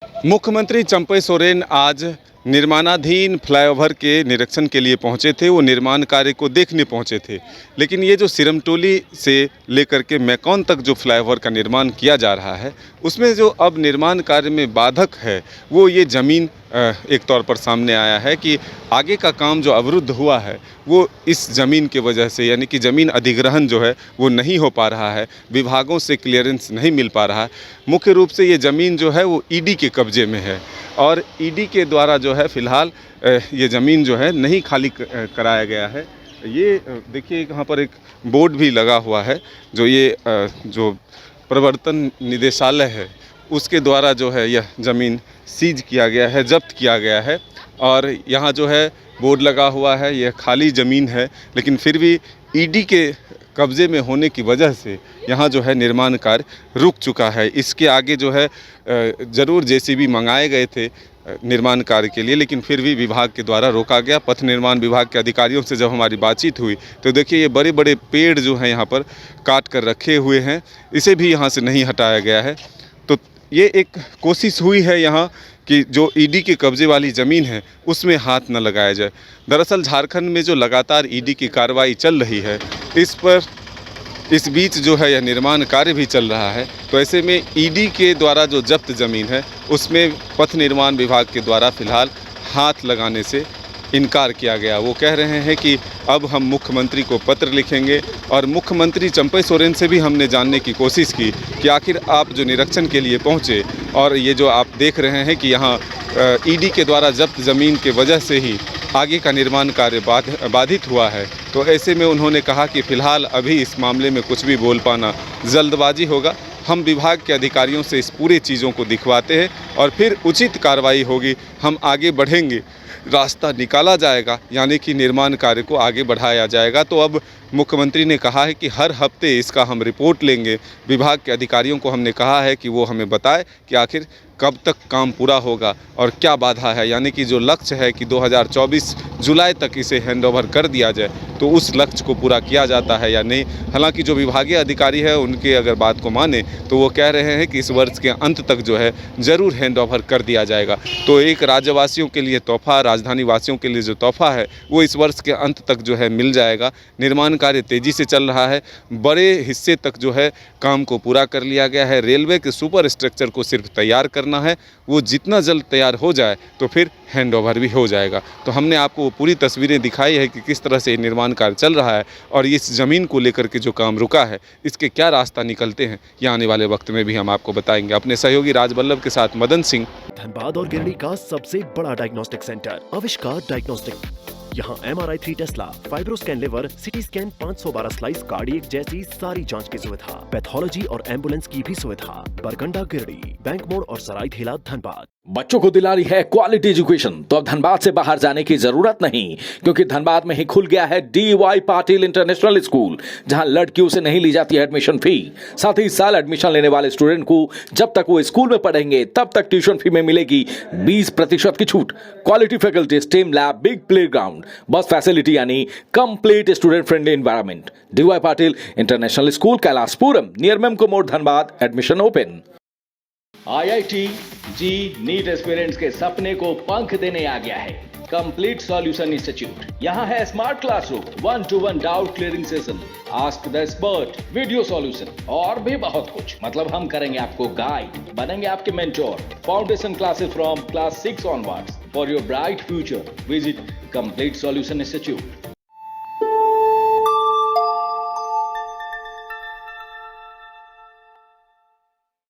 मुख्यमंत्री चंपई सोरेन आज निर्माणाधीन फ्लाईओवर के निरीक्षण के लिए पहुंचे थे। वो निर्माण कार्य को देखने पहुंचे थे, लेकिन ये जो सिरमटोली से लेकर के मैकॉन तक जो फ्लाईओवर का निर्माण किया जा रहा है, उसमें जो अब निर्माण कार्य में बाधक है वो ये ज़मीन एक तौर पर सामने आया है कि आगे का काम जो अवरुद्ध हुआ है वो इस ज़मीन के वजह से, यानी कि ज़मीन अधिग्रहण जो है वो नहीं हो पा रहा है, विभागों से क्लियरेंस नहीं मिल पा रहा है। मुख्य रूप से ये ज़मीन जो है वो ईडी के कब्ज़े में है और ईडी के द्वारा जो है फ़िलहाल ये ज़मीन जो है नहीं खाली कराया गया है। ये देखिए यहाँ पर एक बोर्ड भी लगा हुआ है, जो ये जो प्रवर्तन निदेशालय है उसके द्वारा जो है यह ज़मीन सीज किया गया है, जब्त किया गया है। और यहाँ जो है बोर्ड लगा हुआ है, यह खाली ज़मीन है, लेकिन फिर भी ईडी के कब्ज़े में होने की वजह से यहाँ जो है निर्माण कार्य रुक चुका है। इसके आगे जो है ज़रूर जेसीबी मंगाए गए थे निर्माण कार्य के लिए, लेकिन फिर भी विभाग के द्वारा रोका गया। पथ निर्माण विभाग के अधिकारियों से जब हमारी बातचीत हुई तो देखिए ये बड़े बड़े पेड़ जो हैं यहाँ पर काट कर रखे हुए हैं, इसे भी यहाँ से नहीं हटाया गया है। तो ये एक कोशिश हुई है यहाँ कि जो ईडी के कब्ज़े वाली ज़मीन है उसमें हाथ न लगाया जाए। दरअसल झारखंड में जो लगातार ईडी की कार्रवाई चल रही है, इस बीच जो है यह निर्माण कार्य भी चल रहा है। तो ऐसे में ईडी के द्वारा जो जब्त ज़मीन है उसमें पथ निर्माण विभाग के द्वारा फ़िलहाल हाथ लगाने से इनकार किया गया। वो कह रहे हैं कि अब हम मुख्यमंत्री को पत्र लिखेंगे, और मुख्यमंत्री चंपई सोरेन से भी हमने जानने की कोशिश की कि आखिर आप जो निरीक्षण के लिए पहुंचे और ये जो आप देख रहे हैं कि यहाँ ईडी के द्वारा जब्त ज़मीन के वजह से ही आगे का निर्माण कार्य बाधित हुआ है, तो ऐसे में उन्होंने कहा कि फ़िलहाल अभी इस मामले में कुछ भी बोल पाना जल्दबाजी होगा। हम विभाग के अधिकारियों से इस पूरी चीज़ों को दिखवाते हैं और फिर उचित कार्रवाई होगी, हम आगे बढ़ेंगे, रास्ता निकाला जाएगा, यानी कि निर्माण कार्य को आगे बढ़ाया जाएगा। तो अब मुख्यमंत्री ने कहा है कि हर हफ्ते इसका हम रिपोर्ट लेंगे। विभाग के अधिकारियों को हमने कहा है कि वो हमें बताए कि आखिर कब तक काम पूरा होगा और क्या बाधा है, यानी कि जो लक्ष्य है कि 2024 जुलाई तक इसे हैंडओवर कर दिया जाए, तो उस लक्ष्य को पूरा किया जाता है या नहीं। हालांकि जो विभागीय अधिकारी है उनके अगर बात को माने तो वो कह रहे हैं कि इस वर्ष के अंत तक जो है ज़रूर हैंडओवर कर दिया जाएगा। तो एक राज्यवासियों के लिए तोहफ़ा, राजधानी वासियों के लिए जो तोहफ़ा है वो इस वर्ष के अंत तक जो है मिल जाएगा। निर्माण कार्य तेज़ी से चल रहा है, बड़े हिस्से तक जो है काम को पूरा कर लिया गया है। रेलवे के सुपर स्ट्रक्चर को सिर्फ तैयार करना है, वो जितना जल्द तैयार हो जाए तो फिर हैंडओवर भी हो जाएगा। तो हमने आपको वो पूरी तस्वीरें दिखाई है कि किस तरह से निर्माण कार्य चल रहा है और इस ज़मीन को लेकर के जो काम रुका है इसके क्या रास्ता निकलते हैं, ये आने वाले वक्त में भी हम आपको बताएंगे। अपने सहयोगी राजबल्लभ के साथ मदन सिंह। धनबाद और गिरिडीह का सबसे बड़ा डायग्नोस्टिक सेंटर आविष्कार डायग्नोस्टिक। यहाँ MRI 3 Tesla, fibroscan liver, CT scan 512 slice cardiac जैसी सारी जांच की सुविधा, पैथोलॉजी और एम्बुलेंस की भी सुविधा। बरगंडा गिरिडीह, बैंक मोड़ और सराय ठेला धनबाद। बच्चों को दिला रही है क्वालिटी एजुकेशन, तो अब धनबाद से बाहर जाने की जरूरत नहीं, क्योंकि धनबाद में ही खुल गया है DY पाटिल इंटरनेशनल स्कूल, जहां लड़कियों से नहीं ली जाती है एडमिशन फी। साथ ही इस साल एडमिशन लेने वाले स्टूडेंट को जब तक वो स्कूल में पढ़ेंगे तब तक ट्यूशन फी में मिलेगी 20% की छूट। Quality faculty, STEM lab, big play ground, bus facility यानी complete student friendly environment. DY Patil international school, Kailashpuram, near Memco मोड़, Dhanbad. Admission open. IIT JEE NEET aspirants के सपने को पंख देने आ गया है कंप्लीट सॉल्यूशन इंस्टीट्यूट। यहाँ है smart classroom, 1-to-1 doubt clearing session, ask the expert, video solution और भी बहुत कुछ। मतलब हम करेंगे आपको गाइड, बनेंगे आपके mentor. Foundation classes from class 6 onwards for your bright future. Visit complete solution institute.